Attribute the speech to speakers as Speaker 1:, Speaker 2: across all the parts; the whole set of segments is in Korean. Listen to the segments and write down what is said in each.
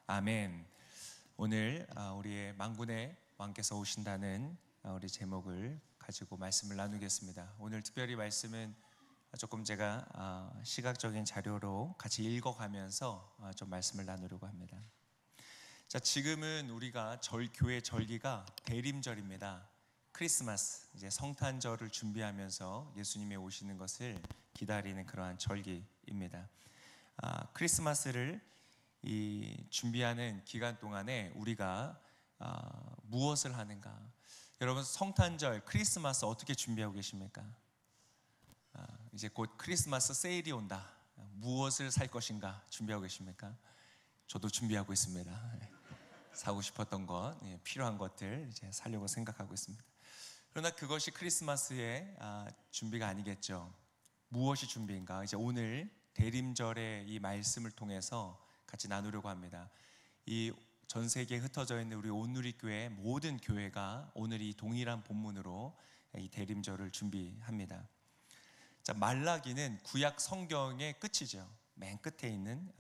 Speaker 1: 아멘. 오늘 우리의 만군의 왕께서 오신다는 우리 제목을 가지고 말씀을 나누겠습니다. 오늘 특별히 말씀은 조금 제가 시각적인 자료로 같이 읽어가면서 좀 말씀을 나누려고 합니다. 자, 지금은 우리가 교회 절기가 대림절입니다. 크리스마스, 이제 성탄절을 준비하면서 예수님이 오시는 것을 기다리는 그러한 절기입니다. 크리스마스를 준비하는 기간 동안에 우리가 무엇을 하는가? 여러분, 성탄절, 크리스마스 어떻게 준비하고 계십니까? 이제 곧 크리스마스 세일이 온다. 무엇을 살 것인가 준비하고 계십니까? 저도 준비하고 있습니다. 사고 싶었던 것, 필요한 것들 이제 사려고 생각하고 있습니다. 그러나 그것이 크리스마스의 준비가 아니겠죠. 무엇이 준비인가? 이제 오늘 대림절의 이 말씀을 통해서 같이 나누려고 합니다. 이 전 세계에 흩어져 있는 우리 온누리교회 모든 교회가 오늘 이 동일한 본문으로 이 대림절을 준비합니다. 자, 말라기는 구약 성경의 끝이죠. 맨 끝에 있는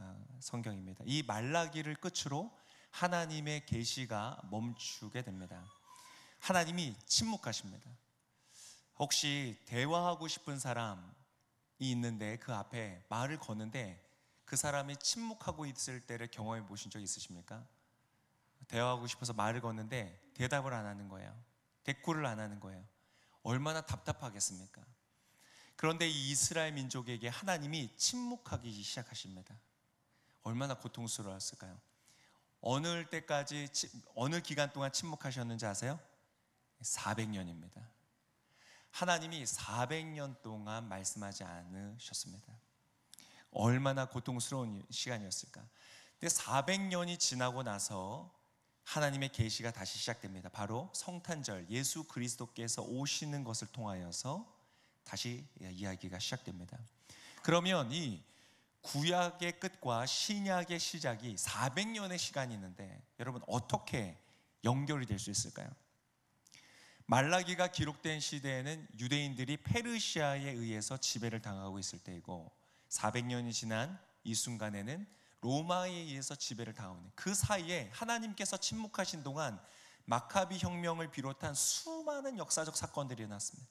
Speaker 1: 성경입니다. 이 말라기를 끝으로 하나님의 계시가 멈추게 됩니다. 하나님이 침묵하십니다. 혹시 대화하고 싶은 사람이 있는데 그 앞에 말을 거는데 그 사람이 침묵하고 있을 때를 경험해 보신 적 있으십니까? 대화하고 싶어서 말을 거는데 대답을 안 하는 거예요. 대꾸를 안 하는 거예요. 얼마나 답답하겠습니까? 그런데 이 이스라엘 민족에게 하나님이 침묵하기 시작하십니다. 얼마나 고통스러웠을까요? 어느 때까지, 어느 기간 동안 침묵하셨는지 아세요? 400년입니다. 하나님이 400년 동안 말씀하지 않으셨습니다. 얼마나 고통스러운 시간이었을까? 근데 400년이 지나고 나서 하나님의 계시가 다시 시작됩니다. 바로 성탄절, 예수 그리스도께서 오시는 것을 통하여서 다시 이야기가 시작됩니다. 그러면 이 구약의 끝과 신약의 시작이 400년의 시간이 있는데 여러분 어떻게 연결이 될 수 있을까요? 말라기가 기록된 시대에는 유대인들이 페르시아에 의해서 지배를 당하고 있을 때이고 400년이 지난 이 순간에는 로마에 의해서 지배를 당하고 있는 그 사이에 하나님께서 침묵하신 동안 마카비 혁명을 비롯한 수많은 역사적 사건들이 일어났습니다.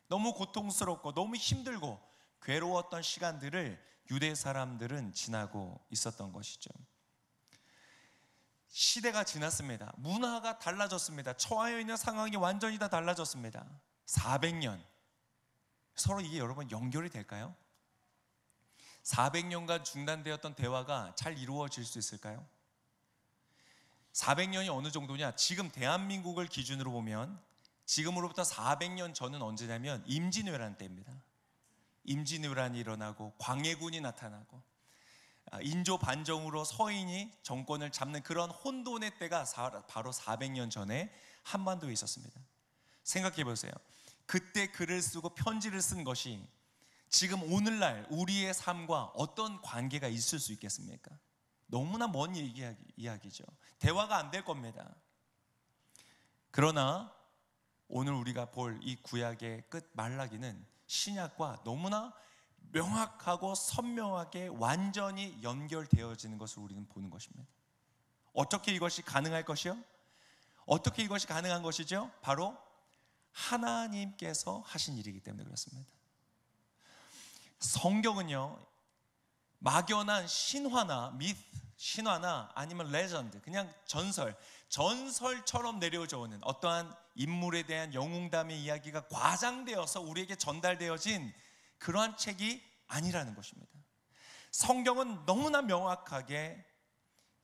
Speaker 1: 너무 고통스럽고 너무 힘들고 괴로웠던 시간들을 유대 사람들은 지나고 있었던 것이죠. 시대가 지났습니다. 문화가 달라졌습니다. 처하여 있는 상황이 완전히 다 달라졌습니다. 400년 서로 이게 여러분 연결이 될까요? 400년간 중단되었던 대화가 잘 이루어질 수 있을까요? 400년이 어느 정도냐? 지금 대한민국을 기준으로 보면 지금으로부터 400년 전은 언제냐면 임진왜란 때입니다. 임진왜란이 일어나고 광해군이 나타나고 인조 반정으로 서인이 정권을 잡는 그런 혼돈의 때가 바로 400년 전에 한반도에 있었습니다. 생각해 보세요. 그때 글을 쓰고 편지를 쓴 것이 지금 오늘날 우리의 삶과 어떤 관계가 있을 수 있겠습니까? 너무나 먼 이야기죠. 대화가 안 될 겁니다. 그러나 오늘 우리가 볼 이 구약의 끝 말라기는 신약과 너무나 명확하고 선명하게 완전히 연결되어지는 것을 우리는 보는 것입니다. 어떻게 이것이 가능할 것이요? 어떻게 이것이 가능한 것이죠? 바로 하나님께서 하신 일이기 때문에 그렇습니다. 성경은요, 막연한 신화나 신화나 아니면 레전드, 그냥 전설처럼 내려져 오는 어떠한 인물에 대한 영웅담의 이야기가 과장되어서 우리에게 전달되어진 그러한 책이 아니라는 것입니다. 성경은 너무나 명확하게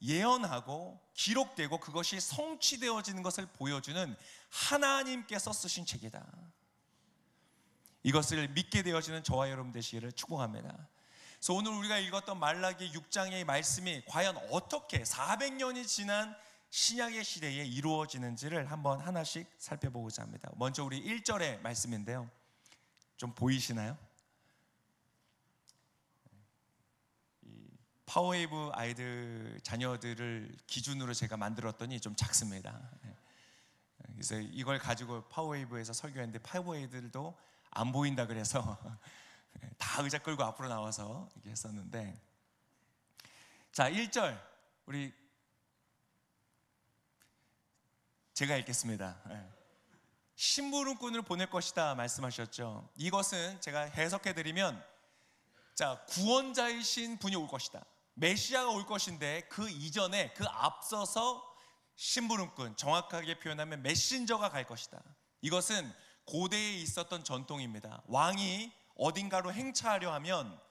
Speaker 1: 예언하고 기록되고 그것이 성취되어지는 것을 보여주는 하나님께서 쓰신 책이다. 이것을 믿게 되어지는 저와 여러분 되시기를 축복합니다. 그래서 오늘 우리가 읽었던 말라기 6장의 말씀이 과연 어떻게 400년이 지난 신약의 시대에 이루어지는지를 한번 하나씩 살펴보고자 합니다. 먼저 우리 1절의 말씀인데요, 좀 보이시나요? 파워웨이브 아이들 자녀들을 기준으로 제가 만들었더니 좀 작습니다. 그래서 이걸 가지고 파워웨이브에서 설교했는데 파워웨이브들도 안 보인다 그래서 다 의자 끌고 앞으로 나와서 이렇게 했었는데, 자 1절 우리 제가 읽겠습니다. 심부름꾼을 보낼 것이다 말씀하셨죠. 이것은 제가 해석해 드리면, 자, 구원자이신 분이 올 것이다, 메시아가 올 것인데 그 이전에, 그 앞서서 심부름꾼, 정확하게 표현하면 메신저가 갈 것이다. 이것은 고대에 있었던 전통입니다. 왕이 어딘가로 행차하려 하면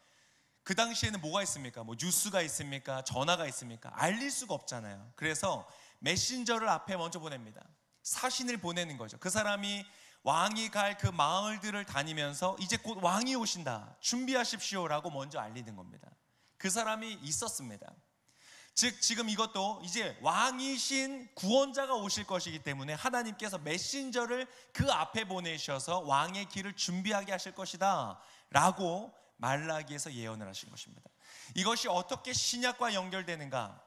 Speaker 1: 그 당시에는 뭐가 있습니까? 뭐 뉴스가 있습니까? 전화가 있습니까? 알릴 수가 없잖아요. 그래서 메신저를 앞에 먼저 보냅니다. 사신을 보내는 거죠. 그 사람이 왕이 갈 그 마을들을 다니면서 이제 곧 왕이 오신다, 준비하십시오라고 먼저 알리는 겁니다. 그 사람이 있었습니다. 즉 지금 이것도 이제 왕이신 구원자가 오실 것이기 때문에 하나님께서 메신저를 그 앞에 보내셔서 왕의 길을 준비하게 하실 것이다 라고 말라기에서 예언을 하신 것입니다. 이것이 어떻게 신약과 연결되는가?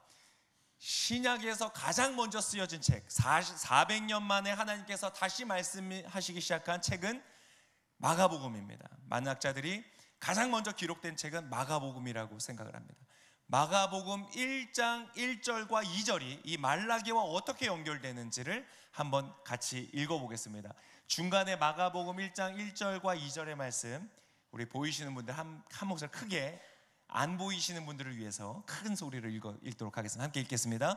Speaker 1: 신약에서 가장 먼저 쓰여진 책, 400년 만에 하나님께서 다시 말씀하시기 시작한 책은 마가복음입니다. 만학자들이 가장 먼저 기록된 책은 마가복음이라고 생각을 합니다. 마가복음 1장 1절과 2절이 이 말라기와 어떻게 연결되는지를 한번 같이 읽어보겠습니다. 중간에 마가복음 1장 1절과 2절의 말씀, 우리 보이시는 분들 한 목소리 크게, 안 보이시는 분들을 위해서 큰 소리를 읽도록 하겠습니다. 함께 읽겠습니다.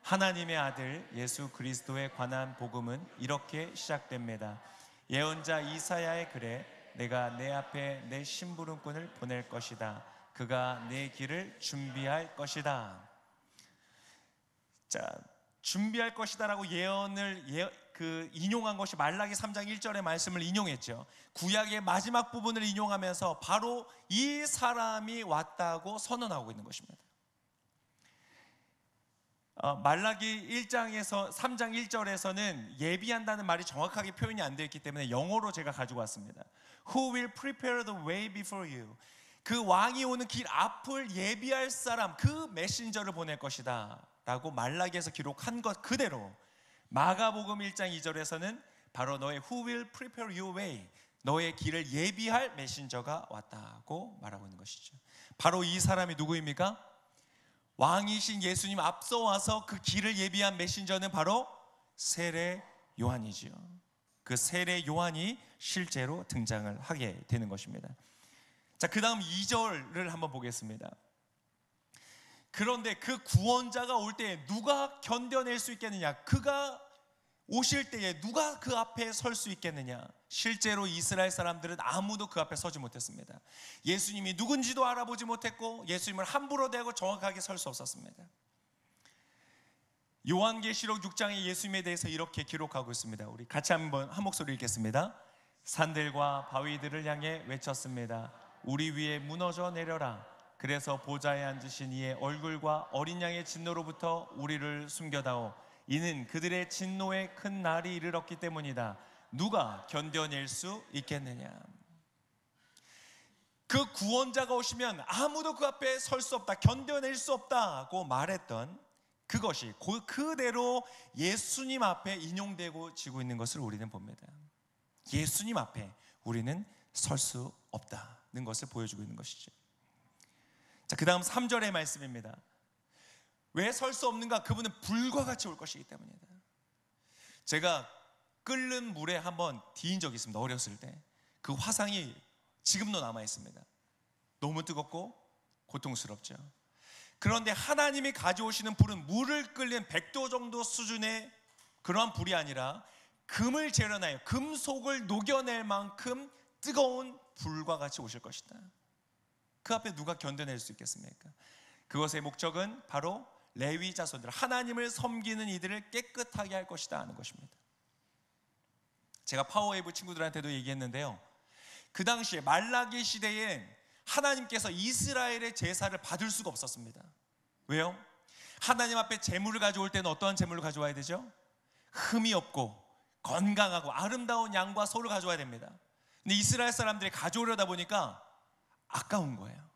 Speaker 1: 하나님의 아들 예수 그리스도에 관한 복음은 이렇게 시작됩니다. 예언자 이사야의 글에 내가 내 앞에 내 심부름꾼을 보낼 것이다. 그가 내 길을 준비할 것이다. 자, 준비할 것이다라고 예언을 인용한 것이 말라기 3장 1절의 말씀을 인용했죠. 구약의 마지막 부분을 인용하면서 바로 이 사람이 왔다고 선언하고 있는 것입니다. 말라기 1장에서 3장 1절에서는 예비한다는 말이 정확하게 표현이 안 되어 있기 때문에 영어로 제가 가지고 왔습니다. Who will prepare the way before you? 그 왕이 오는 길 앞을 예비할 사람, 그 메신저를 보낼 것이다 라고 말라기에서 기록한 것 그대로 마가복음 1장 2절에서는 바로 너의 Who will prepare your way, 너의 길을 예비할 메신저가 왔다고 말하고 있는 것이죠. 바로 이 사람이 누구입니까? 왕이신 예수님 앞서 와서 그 길을 예비한 메신저는 바로 세례 요한이지요. 그 세례 요한이 실제로 등장을 하게 되는 것입니다. 자, 그 다음 2절을 한번 보겠습니다. 그런데 그 구원자가 올 때에 누가 견뎌낼 수 있겠느냐? 그가 오실 때에 누가 그 앞에 설 수 있겠느냐? 실제로 이스라엘 사람들은 아무도 그 앞에 서지 못했습니다. 예수님이 누군지도 알아보지 못했고 예수님을 함부로 대하고 정확하게 설 수 없었습니다. 요한계시록 6장에 예수님에 대해서 이렇게 기록하고 있습니다. 우리 같이 한번 한 목소리 읽겠습니다. 산들과 바위들을 향해 외쳤습니다. 우리 위에 무너져 내려라. 그래서 보좌에 앉으신 이의 얼굴과 어린 양의 진노로부터 우리를 숨겨다오. 이는 그들의 진노의 큰 날이 이르렀기 때문이다. 누가 견뎌낼 수 있겠느냐? 그 구원자가 오시면 아무도 그 앞에 설 수 없다, 견뎌낼 수 없다고 말했던 그것이 그대로 예수님 앞에 인용되고 지고 있는 것을 우리는 봅니다. 예수님 앞에 우리는 설 수 없다는 것을 보여주고 있는 것이죠. 자, 그 다음 3절의 말씀입니다. 왜 설 수 없는가? 그분은 불과 같이 올 것이기 때문이다. 제가 끓는 물에 한번 디인 적이 있습니다. 어렸을 때. 그 화상이 지금도 남아 있습니다. 너무 뜨겁고 고통스럽죠. 그런데 하나님이 가져오시는 불은 물을 끓는 100도 정도 수준의 그러한 불이 아니라 금을 재련하여 금속을 녹여낼 만큼 뜨거운 불과 같이 오실 것이다. 그 앞에 누가 견뎌낼 수 있겠습니까? 그것의 목적은 바로 레위 자손들, 하나님을 섬기는 이들을 깨끗하게 할 것이다 하는 것입니다. 제가 파워웨이브 친구들한테도 얘기했는데요, 그 당시에 말라기 시대에 하나님께서 이스라엘의 제사를 받을 수가 없었습니다. 왜요? 하나님 앞에 제물을 가져올 때는 어떠한 제물을 가져와야 되죠? 흠이 없고 건강하고 아름다운 양과 소를 가져와야 됩니다. 근데 이스라엘 사람들이 가져오려다 보니까 아까운 거예요.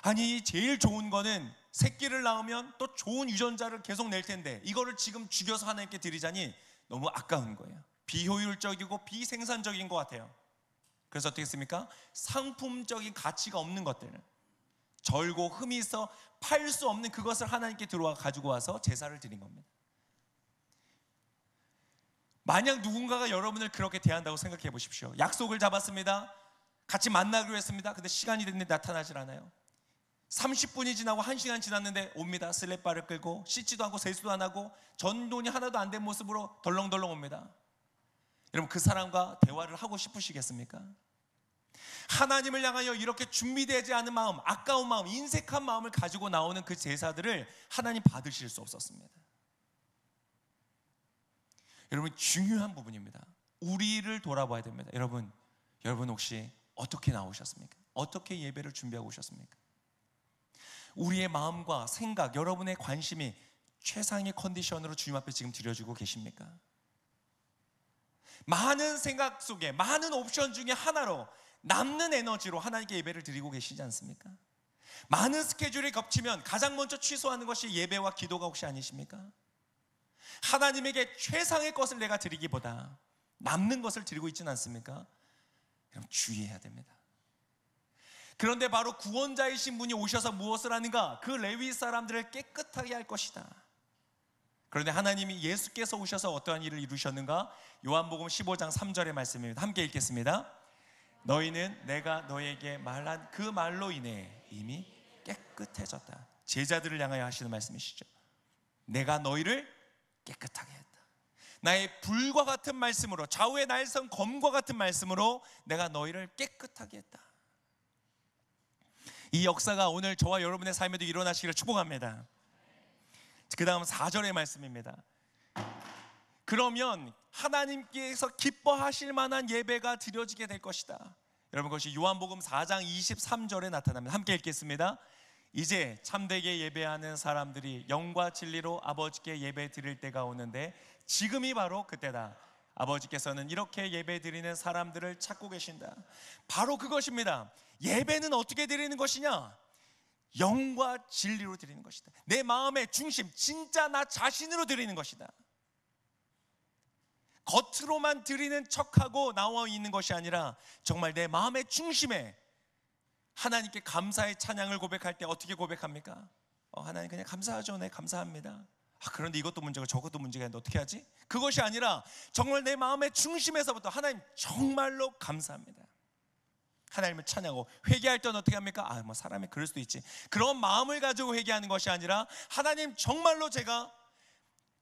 Speaker 1: 아니, 제일 좋은 거는 새끼를 낳으면 또 좋은 유전자를 계속 낼 텐데 이거를 지금 죽여서 하나님께 드리자니 너무 아까운 거예요. 비효율적이고 비생산적인 것 같아요. 그래서 어떻게 했습니까? 상품적인 가치가 없는 것들, 절고 흠이 있어 팔 수 없는 그것을 하나님께 들어와 가지고 와서 제사를 드린 겁니다. 만약 누군가가 여러분을 그렇게 대한다고 생각해 보십시오. 약속을 잡았습니다. 같이 만나기로 했습니다. 근데 시간이 됐는데 나타나질 않아요. 30분이 지나고 1시간 지났는데 옵니다. 슬랩바를 끌고 씻지도 않고 세수도 안 하고 전돈이 하나도 안 된 모습으로 덜렁덜렁 옵니다. 여러분, 그 사람과 대화를 하고 싶으시겠습니까? 하나님을 향하여 이렇게 준비되지 않은 마음, 아까운 마음, 인색한 마음을 가지고 나오는 그 제사들을 하나님 받으실 수 없었습니다. 여러분, 중요한 부분입니다. 우리를 돌아봐야 됩니다. 여러분 혹시 어떻게 나오셨습니까? 어떻게 예배를 준비하고 오셨습니까? 우리의 마음과 생각, 여러분의 관심이 최상의 컨디션으로 주님 앞에 지금 드려지고 계십니까? 많은 생각 속에, 많은 옵션 중에 하나로 남는 에너지로 하나님께 예배를 드리고 계시지 않습니까? 많은 스케줄이 겹치면 가장 먼저 취소하는 것이 예배와 기도가 혹시 아니십니까? 하나님에게 최상의 것을 내가 드리기보다 남는 것을 드리고 있지는 않습니까? 그럼 주의해야 됩니다. 그런데 바로 구원자이신 분이 오셔서 무엇을 하는가? 그 레위 사람들을 깨끗하게 할 것이다. 그런데 하나님이 예수께서 오셔서 어떠한 일을 이루셨는가? 요한복음 15장 3절의 말씀입니다. 함께 읽겠습니다. 너희는 내가 너에게 말한 그 말로 인해 이미 깨끗해졌다. 제자들을 향하여 하시는 말씀이시죠. 내가 너희를 깨끗하게 했다. 나의 불과 같은 말씀으로, 좌우의 날선 검과 같은 말씀으로 내가 너희를 깨끗하게 했다. 이 역사가 오늘 저와 여러분의 삶에도 일어나시기를 축복합니다. 그 다음 4절의 말씀입니다. 그러면 하나님께서 기뻐하실 만한 예배가 드려지게 될 것이다. 여러분, 그것이 요한복음 4장 23절에 나타납니다. 함께 읽겠습니다. 이제 참되게 예배하는 사람들이 영과 진리로 아버지께 예배 드릴 때가 오는데 지금이 바로 그때다. 아버지께서는 이렇게 예배 드리는 사람들을 찾고 계신다. 바로 그것입니다. 예배는 어떻게 드리는 것이냐? 영과 진리로 드리는 것이다. 내 마음의 중심, 진짜 나 자신으로 드리는 것이다. 겉으로만 드리는 척하고 나와 있는 것이 아니라 정말 내 마음의 중심에 하나님께 감사의 찬양을 고백할 때 어떻게 고백합니까? 하나님 그냥 감사하죠. 네, 감사합니다. 그런데 이것도 문제고 저것도 문제가 있는데 어떻게 하지? 그것이 아니라 정말 내 마음의 중심에서부터 하나님 정말로 감사합니다. 하나님을 찬양하고, 회개할 때는 어떻게 합니까? 뭐 사람이 그럴 수도 있지. 그런 마음을 가지고 회개하는 것이 아니라 하나님 정말로 제가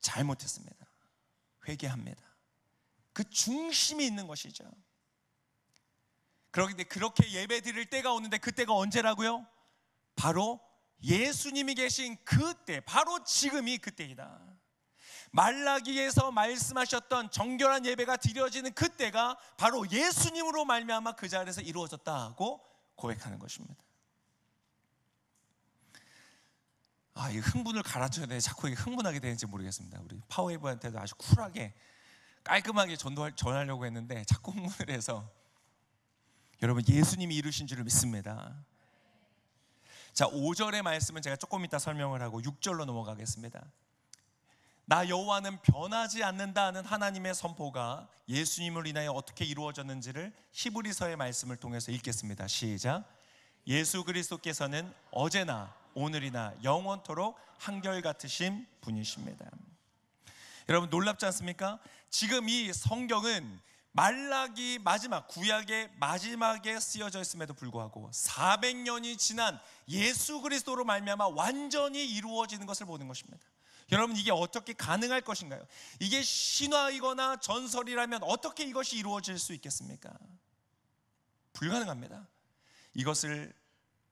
Speaker 1: 잘못했습니다. 회개합니다. 그 중심이 있는 것이죠. 그런데 그렇게 예배 드릴 때가 오는데 그때가 언제라고요? 바로 예수님이 계신 그때, 바로 지금이 그때이다. 말라기에서 말씀하셨던 정결한 예배가 드려지는 그때가 바로 예수님으로 말미암아 그 자리에서 이루어졌다고 고백하는 것입니다. 이 흥분을 가라앉혀야 돼. 자꾸 흥분하게 되는지 모르겠습니다. 우리 파워웨이브한테도 아주 쿨하게 깔끔하게 전하려고 했는데 자꾸 흥분을 해서. 여러분, 예수님이 이루신 줄을 믿습니다. 자, 5절의 말씀은 제가 조금 이따 설명을 하고 6절로 넘어가겠습니다. 나 여호와는 변하지 않는다는 하나님의 선포가 예수님을 인하여 어떻게 이루어졌는지를 히브리서의 말씀을 통해서 읽겠습니다. 시작. 예수 그리스도께서는 어제나 오늘이나 영원토록 한결같으신 분이십니다. 여러분, 놀랍지 않습니까? 지금 이 성경은 말라기 마지막, 구약의 마지막에 쓰여져 있음에도 불구하고 400년이 지난 예수 그리스도로 말미암아 완전히 이루어지는 것을 보는 것입니다. 여러분, 이게 어떻게 가능할 것인가요? 이게 신화이거나 전설이라면 어떻게 이것이 이루어질 수 있겠습니까? 불가능합니다. 이것을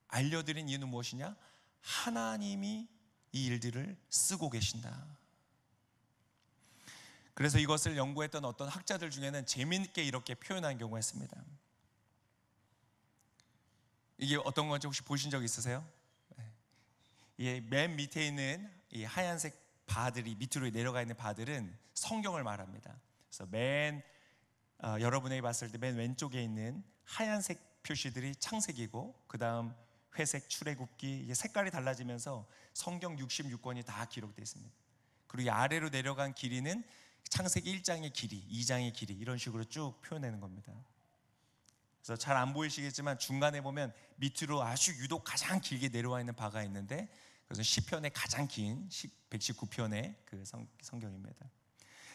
Speaker 1: 알려드린 이유는 무엇이냐? 하나님이 이 일들을 쓰고 계신다. 그래서 이것을 연구했던 어떤 학자들 중에는 재미있게 이렇게 표현한 경우가 있습니다. 이게 어떤 건지 혹시 보신 적 있으세요? 이 맨 밑에 있는 이 하얀색 바들이, 밑으로 내려가 있는 바들은 성경을 말합니다. 그래서 여러분이 봤을 때 맨 왼쪽에 있는 하얀색 표시들이 창세기고, 그 다음 회색, 출애굽기, 색깔이 달라지면서 성경 66권이 다 기록되어 있습니다. 그리고 이 아래로 내려간 길이는 창세기 1장의 길이, 2장의 길이, 이런 식으로 쭉 표현하는 겁니다. 그래서 잘 안 보이시겠지만 중간에 보면 밑으로 아주 유독 가장 길게 내려와 있는 바가 있는데, 그것은 시편의 가장 긴 119편의 그 성경입니다.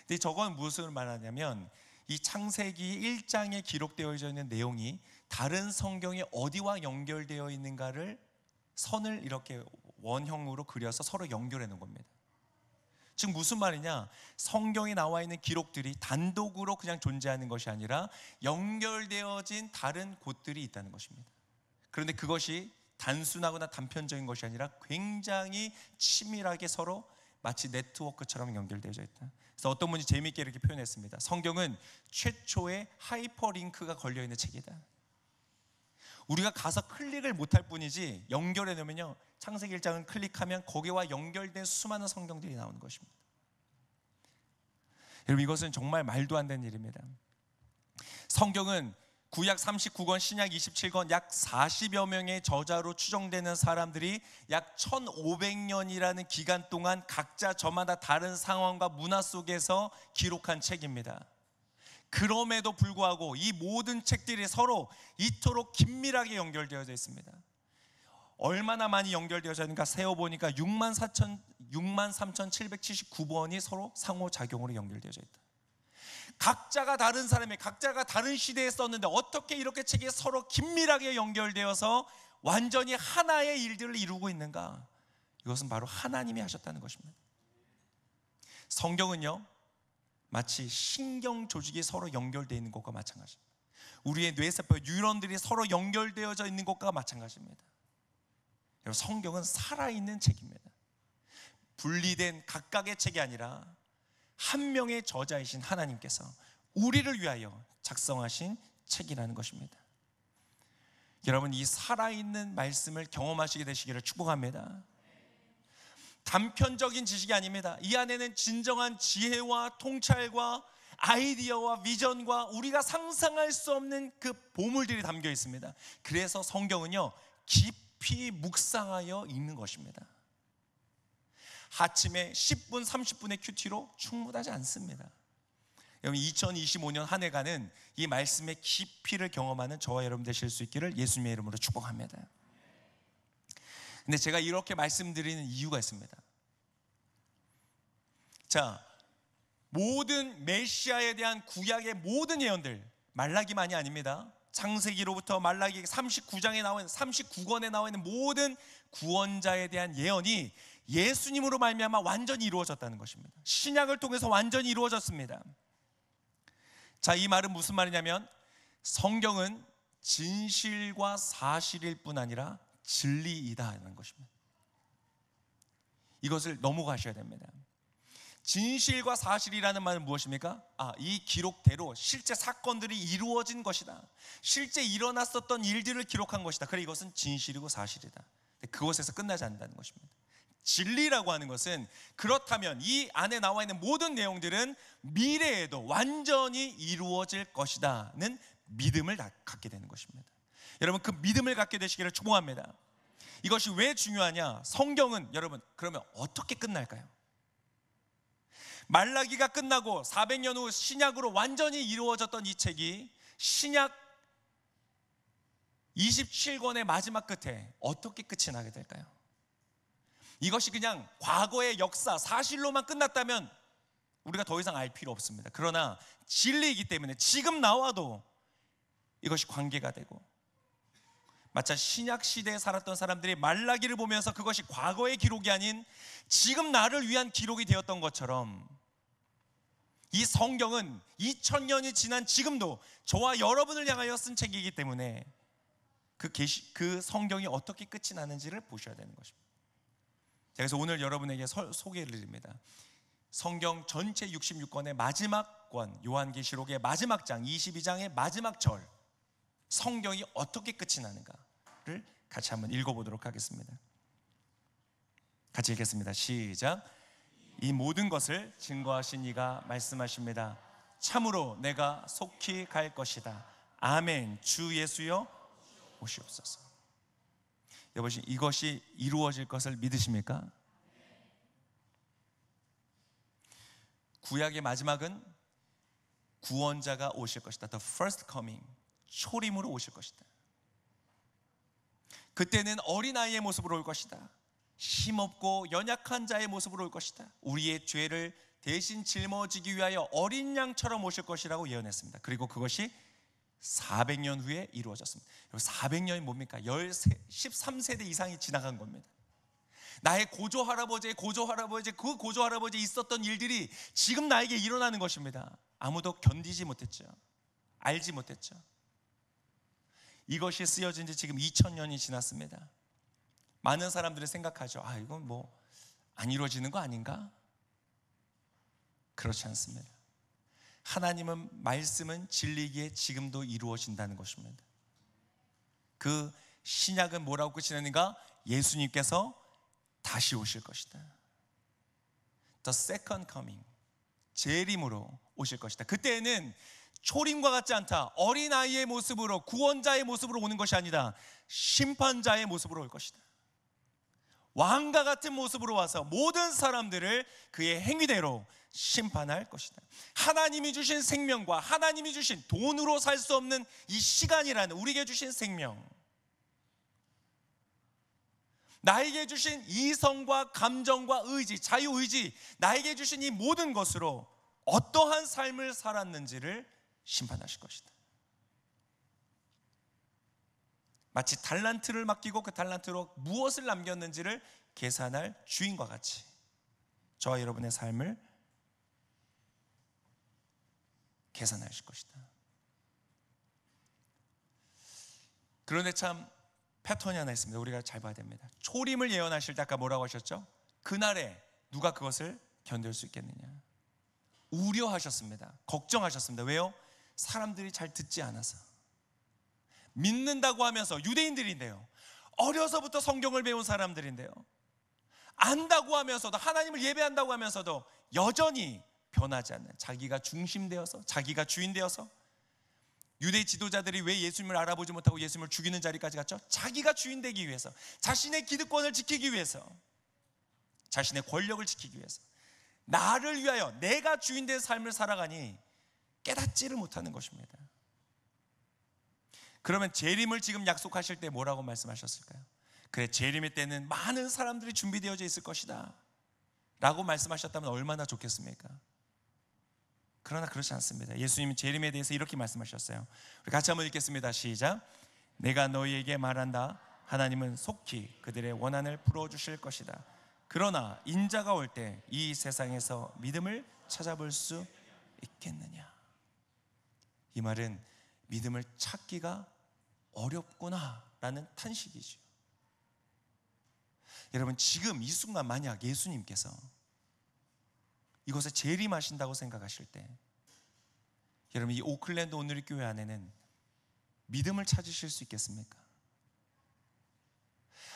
Speaker 1: 근데 저건 무엇을 말하냐면 이 창세기 1장에 기록되어 있는 내용이 다른 성경에 어디와 연결되어 있는가를 선을 이렇게 원형으로 그려서 서로 연결해 놓은 겁니다. 즉 무슨 말이냐, 성경에 나와 있는 기록들이 단독으로 그냥 존재하는 것이 아니라 연결되어진 다른 곳들이 있다는 것입니다. 그런데 그것이 단순하거나 단편적인 것이 아니라 굉장히 치밀하게 서로 마치 네트워크처럼 연결되어져 있다. 그래서 어떤 분이 재미있게 이렇게 표현했습니다. 성경은 최초의 하이퍼링크가 걸려있는 책이다. 우리가 가서 클릭을 못할 뿐이지 연결해 놓으면요, 창세기 1장은 클릭하면 거기와 연결된 수많은 성경들이 나오는 것입니다. 여러분, 이것은 정말 말도 안 되는 일입니다. 성경은 구약 39권, 신약 27권, 약 40여 명의 저자로 추정되는 사람들이 약 1500년이라는 기간 동안 각자 저마다 다른 상황과 문화 속에서 기록한 책입니다. 그럼에도 불구하고 이 모든 책들이 서로 이토록 긴밀하게 연결되어져 있습니다. 얼마나 많이 연결되어져 있는가 세어보니까 63,779번이 서로 상호작용으로 연결되어져 있다. 각자가 다른 사람이 각자가 다른 시대에 썼는데 어떻게 이렇게 책이 서로 긴밀하게 연결되어서 완전히 하나의 일들을 이루고 있는가? 이것은 바로 하나님이 하셨다는 것입니다. 성경은요, 마치 신경 조직이 서로 연결되어 있는 것과 마찬가지입니다. 우리의 뇌세포 뉴런들이 서로 연결되어져 있는 것과 마찬가지입니다. 여러분, 성경은 살아있는 책입니다. 분리된 각각의 책이 아니라 한 명의 저자이신 하나님께서 우리를 위하여 작성하신 책이라는 것입니다. 여러분, 이 살아있는 말씀을 경험하시게 되시기를 축복합니다. 단편적인 지식이 아닙니다. 이 안에는 진정한 지혜와 통찰과 아이디어와 비전과 우리가 상상할 수 없는 그 보물들이 담겨 있습니다. 그래서 성경은요, 깊이 묵상하여 읽는 것입니다. 아침에 10분, 30분의 큐티로 충분하지 않습니다. 여러분, 2025년 한 해간은 이 말씀의 깊이를 경험하는 저와 여러분 되실 수 있기를 예수님의 이름으로 축복합니다. 근데 제가 이렇게 말씀드리는 이유가 있습니다. 자, 모든 메시아에 대한 구약의 모든 예언들, 말라기만이 아닙니다. 창세기로부터 말라기 39장에 나와 있는 39권에 나와 있는 모든 구원자에 대한 예언이 예수님으로 말미암아 완전히 이루어졌다는 것입니다. 신약을 통해서 완전히 이루어졌습니다. 자, 이 말은 무슨 말이냐면 성경은 진실과 사실일 뿐 아니라 진리이다라는 것입니다. 이것을 넘어가셔야 됩니다. 진실과 사실이라는 말은 무엇입니까? 이 기록대로 실제 사건들이 이루어진 것이다. 실제 일어났었던 일들을 기록한 것이다. 그래, 이것은 진실이고 사실이다. 그것에서 끝나지 않는다는 것입니다. 진리라고 하는 것은 그렇다면 이 안에 나와 있는 모든 내용들은 미래에도 완전히 이루어질 것이다는 믿음을 갖게 되는 것입니다. 여러분, 그 믿음을 갖게 되시기를 축복합니다. 이것이 왜 중요하냐? 성경은 여러분, 그러면 어떻게 끝날까요? 말라기가 끝나고 400년 후 신약으로 완전히 이루어졌던 이 책이 신약 27권의 마지막 끝에 어떻게 끝이 나게 될까요? 이것이 그냥 과거의 역사, 사실로만 끝났다면 우리가 더 이상 알 필요 없습니다. 그러나 진리이기 때문에 지금 나와도 이것이 관계가 되고, 마치 신약 시대에 살았던 사람들이 말라기를 보면서 그것이 과거의 기록이 아닌 지금 나를 위한 기록이 되었던 것처럼 이 성경은 2000년이 지난 지금도 저와 여러분을 향하여 쓴 책이기 때문에 그 성경이 어떻게 끝이 나는지를 보셔야 되는 것입니다. 그래서 오늘 여러분에게 소개를 드립니다. 성경 전체 66권의 마지막 권, 요한계시록의 마지막 장, 22장의 마지막 절, 성경이 어떻게 끝이 나는가를 같이 한번 읽어보도록 하겠습니다. 같이 읽겠습니다. 시작. 이 모든 것을 증거하신 이가 말씀하십니다. 참으로 내가 속히 갈 것이다. 아멘. 주 예수여 오시옵소서. 여보시, 이것이 이루어질 것을 믿으십니까? 구약의 마지막은 구원자가 오실 것이다. The first coming. 초림으로 오실 것이다. 그때는 어린아이의 모습으로 올 것이다. 힘없고 연약한 자의 모습으로 올 것이다. 우리의 죄를 대신 짊어지기 위하여 어린 양처럼 오실 것이라고 예언했습니다. 그리고 그것이 400년 후에 이루어졌습니다. 400년이 뭡니까? 13세대 이상이 지나간 겁니다. 나의 고조 할아버지의 고조 할아버지, 그 고조 할아버지에 있었던 일들이 지금 나에게 일어나는 것입니다. 아무도 견디지 못했죠. 알지 못했죠. 이것이 쓰여진 지 지금 2000년이 지났습니다. 많은 사람들이 생각하죠. 아, 이건 뭐 안 이루어지는 거 아닌가? 그렇지 않습니다. 하나님은 말씀은 진리기에 지금도 이루어진다는 것입니다. 그 신약은 뭐라고 끝이 냈는가? 예수님께서 다시 오실 것이다. The second coming, 재림으로 오실 것이다. 그때에는 초림과 같지 않다. 어린아이의 모습으로, 구원자의 모습으로 오는 것이 아니다. 심판자의 모습으로 올 것이다. 왕과 같은 모습으로 와서 모든 사람들을 그의 행위대로 심판할 것이다. 하나님이 주신 생명과 하나님이 주신 돈으로 살 수 없는 이 시간이라는 우리에게 주신 생명, 나에게 주신 이성과 감정과 의지, 자유의지, 나에게 주신 이 모든 것으로 어떠한 삶을 살았는지를 심판하실 것이다. 마치 달란트를 맡기고 그 달란트로 무엇을 남겼는지를 계산할 주인과 같이 저와 여러분의 삶을 계산하실 것이다. 그런데 참 패턴이 하나 있습니다. 우리가 잘 봐야 됩니다. 초림을 예언하실 때 아까 뭐라고 하셨죠? 그날에 누가 그것을 견딜 수 있겠느냐? 우려하셨습니다. 걱정하셨습니다. 왜요? 사람들이 잘 듣지 않아서. 믿는다고 하면서, 유대인들인데요, 어려서부터 성경을 배운 사람들인데요, 안다고 하면서도, 하나님을 예배한다고 하면서도 여전히 변하지 않는, 자기가 중심되어서, 자기가 주인되어서, 유대 지도자들이 왜 예수님을 알아보지 못하고 예수님을 죽이는 자리까지 갔죠? 자기가 주인되기 위해서, 자신의 기득권을 지키기 위해서, 자신의 권력을 지키기 위해서, 나를 위하여 내가 주인된 삶을 살아가니 깨닫지를 못하는 것입니다. 그러면 재림을 지금 약속하실 때 뭐라고 말씀하셨을까요? 그래, 재림의 때는 많은 사람들이 준비되어져 있을 것이다 라고 말씀하셨다면 얼마나 좋겠습니까? 그러나 그렇지 않습니다. 예수님은 재림에 대해서 이렇게 말씀하셨어요. 우리 같이 한번 읽겠습니다. 시작. 내가 너희에게 말한다. 하나님은 속히 그들의 원한을 풀어주실 것이다. 그러나 인자가 올 때 이 세상에서 믿음을 찾아볼 수 있겠느냐? 이 말은 믿음을 찾기가 어렵구나 라는 탄식이죠. 여러분, 지금 이 순간 만약 예수님께서 이곳에 재림하신다고 생각하실 때, 여러분, 이 오클랜드 오늘의 교회 안에는 믿음을 찾으실 수 있겠습니까?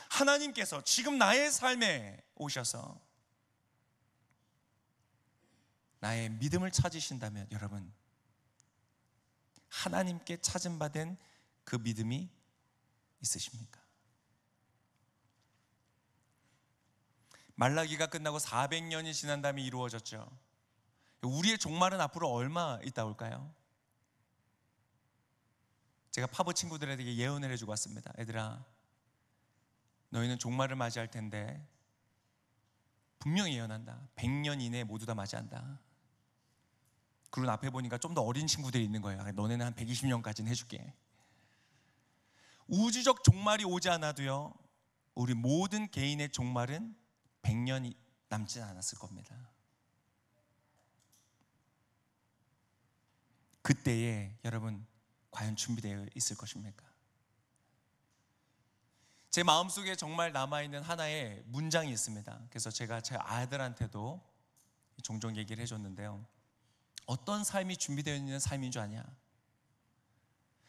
Speaker 1: 하나님께서 지금 나의 삶에 오셔서 나의 믿음을 찾으신다면, 여러분, 하나님께 찾음 받은 그 믿음이 있으십니까? 말라기가 끝나고 400년이 지난 다음에 이루어졌죠. 우리의 종말은 앞으로 얼마 있다 올까요? 제가 파버 친구들에게 예언을 해주고 왔습니다. 얘들아, 너희는 종말을 맞이할 텐데 분명히 예언한다. 100년 이내에 모두 다 맞이한다. 그리고 앞에 보니까 좀 더 어린 친구들이 있는 거예요. 너네는 한 120년까지는 해줄게. 우주적 종말이 오지 않아도요, 우리 모든 개인의 종말은 100년이 남지 않았을 겁니다. 그때에 여러분 과연 준비되어 있을 것입니까? 제 마음속에 정말 남아있는 하나의 문장이 있습니다. 그래서 제가 제 아들한테도 종종 얘기를 해줬는데요, 어떤 삶이 준비되어 있는 삶인 줄 아냐?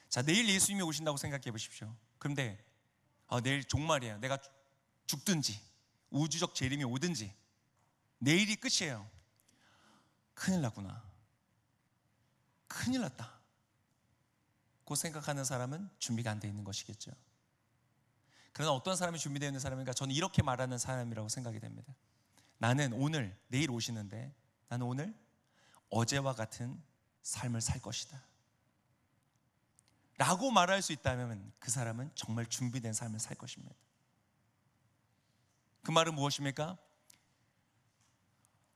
Speaker 1: 자, 내일 예수님이 오신다고 생각해 보십시오. 그런데 내일 종말이에요. 내가 죽든지 우주적 재림이 오든지 내일이 끝이에요. 큰일 났구나, 큰일 났다 고 생각하는 사람은 준비가 안 돼 있는 것이겠죠. 그러나 어떤 사람이 준비되어 있는 사람인가? 저는 이렇게 말하는 사람이라고 생각이 됩니다. 나는 오늘, 내일 오시는데 나는 오늘 어제와 같은 삶을 살 것이다 라고 말할 수 있다면 그 사람은 정말 준비된 삶을 살 것입니다. 그 말은 무엇입니까?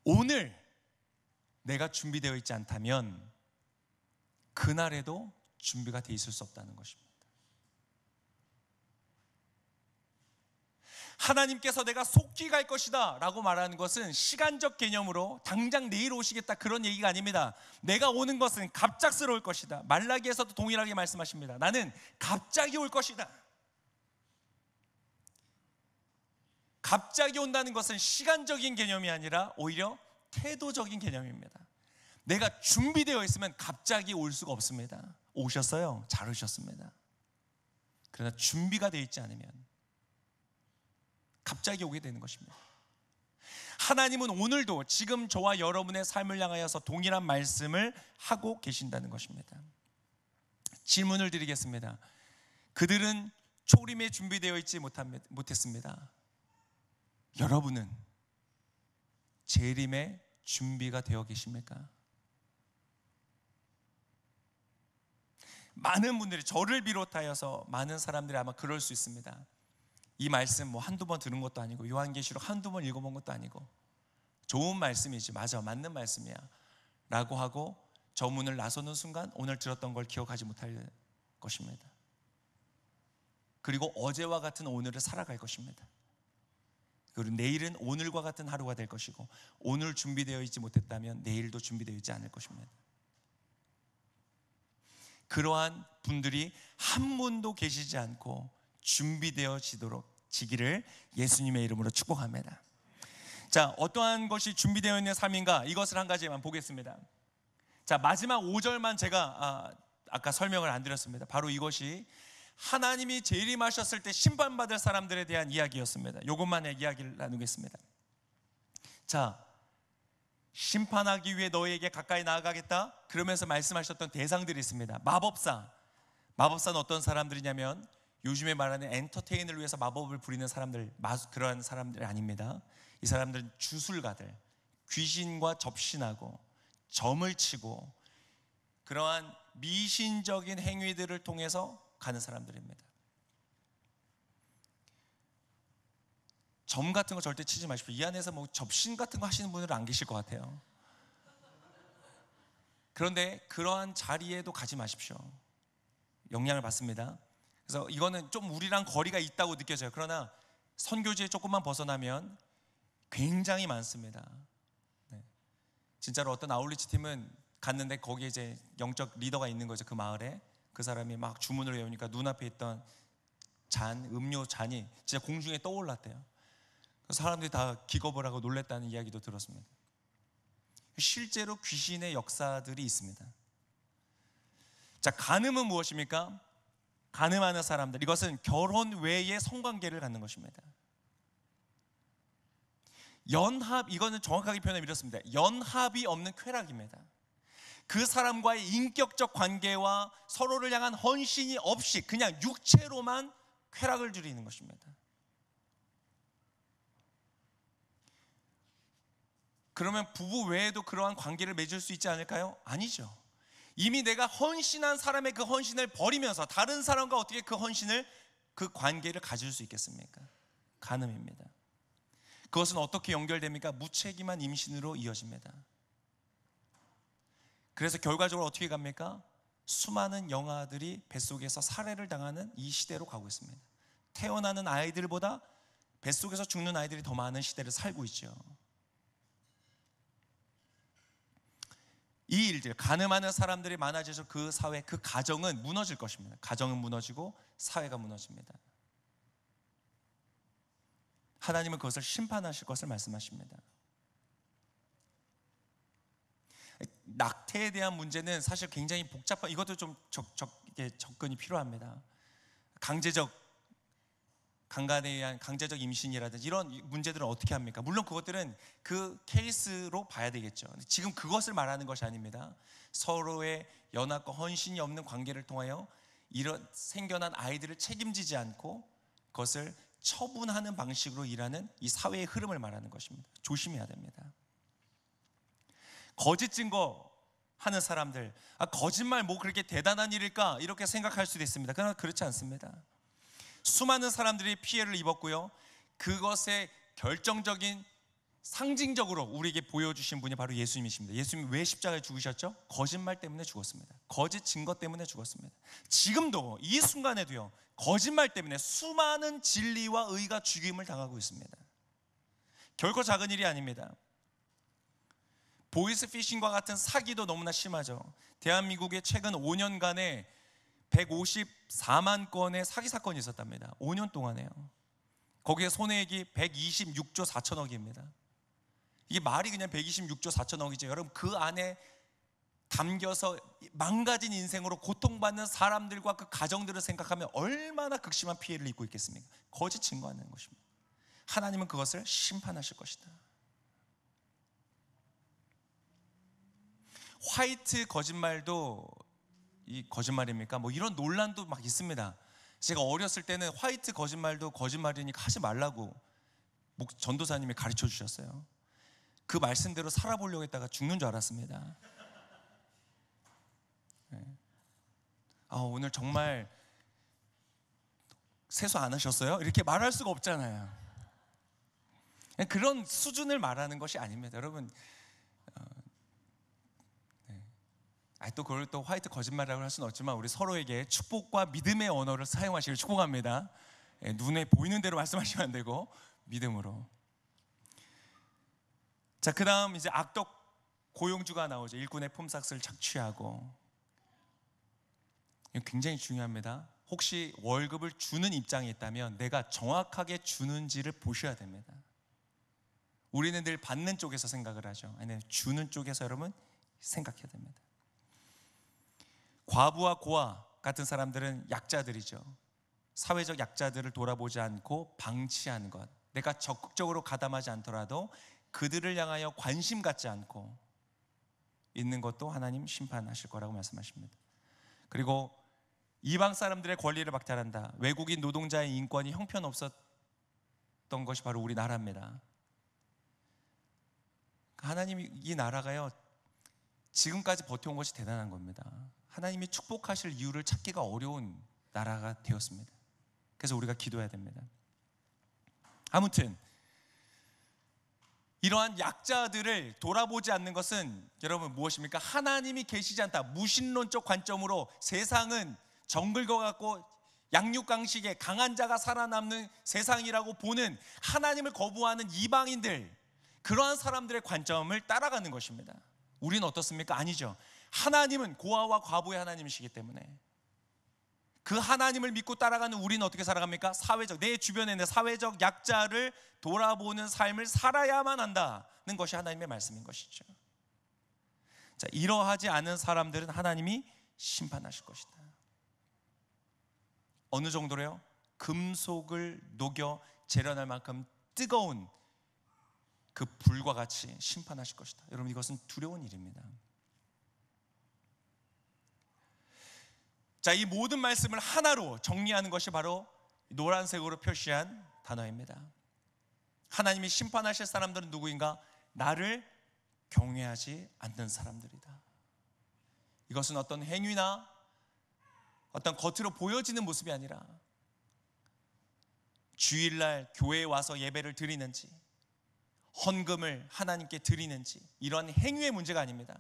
Speaker 1: 오늘 내가 준비되어 있지 않다면 그날에도 준비가 돼 있을 수 없다는 것입니다. 하나님께서 내가 속히 갈 것이다 라고 말하는 것은 시간적 개념으로 당장 내일 오시겠다 그런 얘기가 아닙니다. 내가 오는 것은 갑작스러울 것이다. 말라기에서도 동일하게 말씀하십니다. 나는 갑자기 올 것이다. 갑자기 온다는 것은 시간적인 개념이 아니라 오히려 태도적인 개념입니다. 내가 준비되어 있으면 갑자기 올 수가 없습니다. 오셨어요. 잘 오셨습니다. 그러나 준비가 되어 있지 않으면 갑자기 오게 되는 것입니다. 하나님은 오늘도 지금 저와 여러분의 삶을 향하여서 동일한 말씀을 하고 계신다는 것입니다. 질문을 드리겠습니다. 그들은 초림에 준비되어 있지 못했습니다. 여러분은 재림에 준비가 되어 계십니까? 많은 분들이 저를 비롯하여서 많은 사람들이 아마 그럴 수 있습니다. 이 말씀 뭐 한두 번 들은 것도 아니고 요한계시록 한두 번 읽어본 것도 아니고 좋은 말씀이지, 맞아, 맞는 말씀이야 라고 하고 저 문을 나서는 순간 오늘 들었던 걸 기억하지 못할 것입니다. 그리고 어제와 같은 오늘을 살아갈 것입니다. 그리고 내일은 오늘과 같은 하루가 될 것이고 오늘 준비되어 있지 못했다면 내일도 준비되어 있지 않을 것입니다. 그러한 분들이 한 분도 계시지 않고 준비되어지기를 예수님의 이름으로 축복합니다. 자, 어떠한 것이 준비되어 있는 삶인가? 이것을 한 가지만 보겠습니다. 자, 마지막 5절만 제가 아까 설명을 안 드렸습니다. 바로 이것이 하나님이 재림하셨을 때 심판받을 사람들에 대한 이야기였습니다. 이것만 이야기를 나누겠습니다. 자, 심판하기 위해 너에게 가까이 나아가겠다 그러면서 말씀하셨던 대상들이 있습니다. 마법사는 어떤 사람들이냐면 요즘에 말하는 엔터테인을 위해서 마법을 부리는 사람들, 그러한 사람들이 아닙니다. 이 사람들은 주술가들, 귀신과 접신하고 점을 치고 그러한 미신적인 행위들을 통해서 가는 사람들입니다. 점 같은 거 절대 치지 마십시오. 이 안에서 뭐 접신 같은 거 하시는 분들은 안 계실 것 같아요. 그런데 그러한 자리에도 가지 마십시오. 영향을 받습니다. 그래서 이거는 좀 우리랑 거리가 있다고 느껴져요. 그러나 선교지에 조금만 벗어나면 굉장히 많습니다. 네. 진짜로 어떤 아울리치 팀은 갔는데 거기에 이제 영적 리더가 있는 거죠. 그 마을에. 그 사람이 막 주문을 외우니까 눈앞에 있던 음료 잔이 진짜 공중에 떠올랐대요. 사람들이 다 기겁을 하고 놀랬다는 이야기도 들었습니다. 실제로 귀신의 역사들이 있습니다. 자, 간음은 무엇입니까? 간음하는 사람들, 이것은 결혼 외의 성관계를 갖는 것입니다. 이거는 정확하게 표현하면 이렇습니다. 연합이 없는 쾌락입니다. 그 사람과의 인격적 관계와 서로를 향한 헌신이 없이 그냥 육체로만 쾌락을 누리는 것입니다. 그러면 부부 외에도 그러한 관계를 맺을 수 있지 않을까요? 아니죠. 이미 내가 헌신한 사람의 그 헌신을 버리면서 다른 사람과 어떻게 그 관계를 가질 수 있겠습니까? 간음입니다. 그것은 어떻게 연결됩니까? 무책임한 임신으로 이어집니다. 그래서 결과적으로 어떻게 갑니까? 수많은 영아들이 뱃속에서 살해를 당하는 이 시대로 가고 있습니다. 태어나는 아이들보다 뱃속에서 죽는 아이들이 더 많은 시대를 살고 있죠. 이 일들, 간음하는 사람들이 많아져서 그 사회, 그 가정은 무너질 것입니다. 가정은 무너지고 사회가 무너집니다. 하나님은 그것을 심판하실 것을 말씀하십니다. 낙태에 대한 문제는 사실 굉장히 복잡한, 이것도 좀 접근이 필요합니다. 강간에 의한 강제적 임신이라든지 이런 문제들은 어떻게 합니까? 물론 그것들은 그 케이스로 봐야 되겠죠. 지금 그것을 말하는 것이 아닙니다. 서로의 연합과 헌신이 없는 관계를 통하여 이런 생겨난 아이들을 책임지지 않고 그것을 처분하는 방식으로 일하는 이 사회의 흐름을 말하는 것입니다. 조심해야 됩니다. 거짓 증거 하는 사람들, 거짓말 뭐 그렇게 대단한 일일까 이렇게 생각할 수도 있습니다. 그러나 그렇지 않습니다. 수많은 사람들이 피해를 입었고요, 그것의 결정적인 상징적으로 우리에게 보여주신 분이 바로 예수님이십니다. 예수님이 왜 십자가에 죽으셨죠? 거짓말 때문에 죽었습니다. 거짓 증거 때문에 죽었습니다. 지금도 이 순간에도요, 거짓말 때문에 수많은 진리와 의가 죽임을 당하고 있습니다. 결코 작은 일이 아닙니다. 보이스피싱과 같은 사기도 너무나 심하죠. 대한민국에 최근 5년간에 154만 건의 사기 사건이 있었답니다. 5년 동안에요. 거기에 손해액이 126조 4천억입니다. 이게 말이 그냥 126조 4천억이죠. 여러분, 그 안에 담겨서 망가진 인생으로 고통받는 사람들과 그 가정들을 생각하면 얼마나 극심한 피해를 입고 있겠습니까? 거짓 증거하는 것입니다. 하나님은 그것을 심판하실 것이다. 화이트 거짓말도 이 거짓말입니까? 뭐 이런 논란도 막 있습니다. 제가 어렸을 때는 화이트 거짓말도 거짓말이니까 하지 말라고 전도사님이 가르쳐 주셨어요. 그 말씀대로 살아보려고 했다가 죽는 줄 알았습니다. 네. 오늘 정말 세수 안 하셨어요? 이렇게 말할 수가 없잖아요. 그런 수준을 말하는 것이 아닙니다. 여러분, 또 그걸 또 화이트 거짓말이라고 할 수는 없지만 우리 서로에게 축복과 믿음의 언어를 사용하시길 축복합니다. 눈에 보이는 대로 말씀하시면 안 되고 믿음으로. 자, 그 다음 이제 악덕 고용주가 나오죠. 일꾼의 품삯을 착취하고. 이거 굉장히 중요합니다. 혹시 월급을 주는 입장에 있다면 내가 정확하게 주는지를 보셔야 됩니다. 우리는 늘 받는 쪽에서 생각을 하죠. 아니, 주는 쪽에서 여러분 생각해야 됩니다. 과부와 고아 같은 사람들은 약자들이죠. 사회적 약자들을 돌아보지 않고 방치하는 것, 내가 적극적으로 가담하지 않더라도 그들을 향하여 관심 갖지 않고 있는 것도 하나님 심판하실 거라고 말씀하십니다. 그리고 이방 사람들의 권리를 박탈한다. 외국인 노동자의 인권이 형편없었던 것이 바로 우리나라입니다. 하나님이 이 나라가요, 지금까지 버텨온 것이 대단한 겁니다. 하나님이 축복하실 이유를 찾기가 어려운 나라가 되었습니다. 그래서 우리가 기도해야 됩니다. 아무튼 이러한 약자들을 돌아보지 않는 것은 여러분 무엇입니까? 하나님이 계시지 않다. 무신론적 관점으로 세상은 정글과 같고 양육강식에 강한 자가 살아남는 세상이라고 보는 하나님을 거부하는 이방인들, 그러한 사람들의 관점을 따라가는 것입니다. 우리는 어떻습니까? 아니죠. 하나님은 고아와 과부의 하나님이시기 때문에 그 하나님을 믿고 따라가는 우리는 어떻게 살아갑니까? 사회적, 내 주변에 있는 사회적 약자를 돌아보는 삶을 살아야만 한다는 것이 하나님의 말씀인 것이죠. 자, 이러하지 않은 사람들은 하나님이 심판하실 것이다. 어느 정도로요? 금속을 녹여 재련할 만큼 뜨거운 그 불과 같이 심판하실 것이다. 여러분, 이것은 두려운 일입니다. 자, 이 모든 말씀을 하나로 정리하는 것이 바로 노란색으로 표시한 단어입니다. 하나님이 심판하실 사람들은 누구인가? 나를 경외하지 않는 사람들이다. 이것은 어떤 행위나 어떤 겉으로 보여지는 모습이 아니라 주일날 교회에 와서 예배를 드리는지, 헌금을 하나님께 드리는지, 이런 행위의 문제가 아닙니다.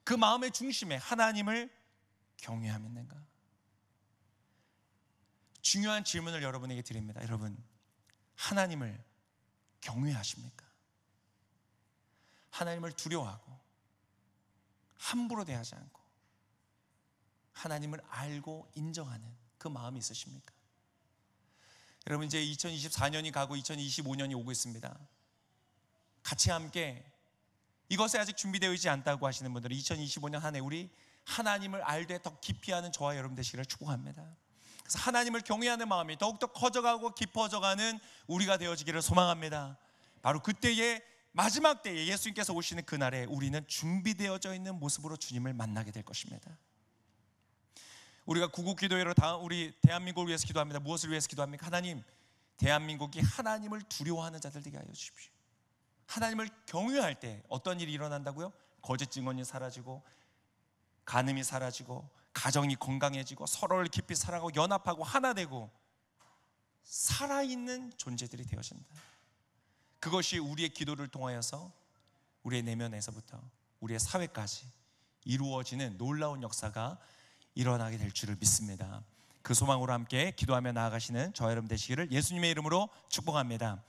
Speaker 1: 그 마음의 중심에 하나님을 경외함이 있는가? 중요한 질문을 여러분에게 드립니다. 여러분, 하나님을 경외하십니까? 하나님을 두려워하고 함부로 대하지 않고 하나님을 알고 인정하는 그 마음이 있으십니까? 여러분, 이제 2024년이 가고 2025년이 오고 있습니다. 같이 함께 이것에 아직 준비되어 있지 않다고 하시는 분들은 2025년 한 해 우리 하나님을 알되 더 깊이 하는 저와 여러분 되시기를 축복합니다. 그래서 하나님을 경외하는 마음이 더욱더 커져가고 깊어져가는 우리가 되어지기를 소망합니다. 바로 그때의 마지막 때에 예수님께서 오시는 그날에 우리는 준비되어져 있는 모습으로 주님을 만나게 될 것입니다. 우리가 구국기도회로 우리 대한민국을 위해서 기도합니다. 무엇을 위해서 기도합니까? 하나님, 대한민국이 하나님을 두려워하는 자들 되게 하여 주십시오. 하나님을 경외할 때 어떤 일이 일어난다고요? 거짓 증언이 사라지고, 간음이 사라지고, 가정이 건강해지고, 서로를 깊이 사랑하고 연합하고 하나 되고 살아있는 존재들이 되어진다. 그것이 우리의 기도를 통하여서 우리의 내면에서부터 우리의 사회까지 이루어지는 놀라운 역사가 일어나게 될 줄을 믿습니다. 그 소망으로 함께 기도하며 나아가시는 저와 여러분 되시기를 예수님의 이름으로 축복합니다.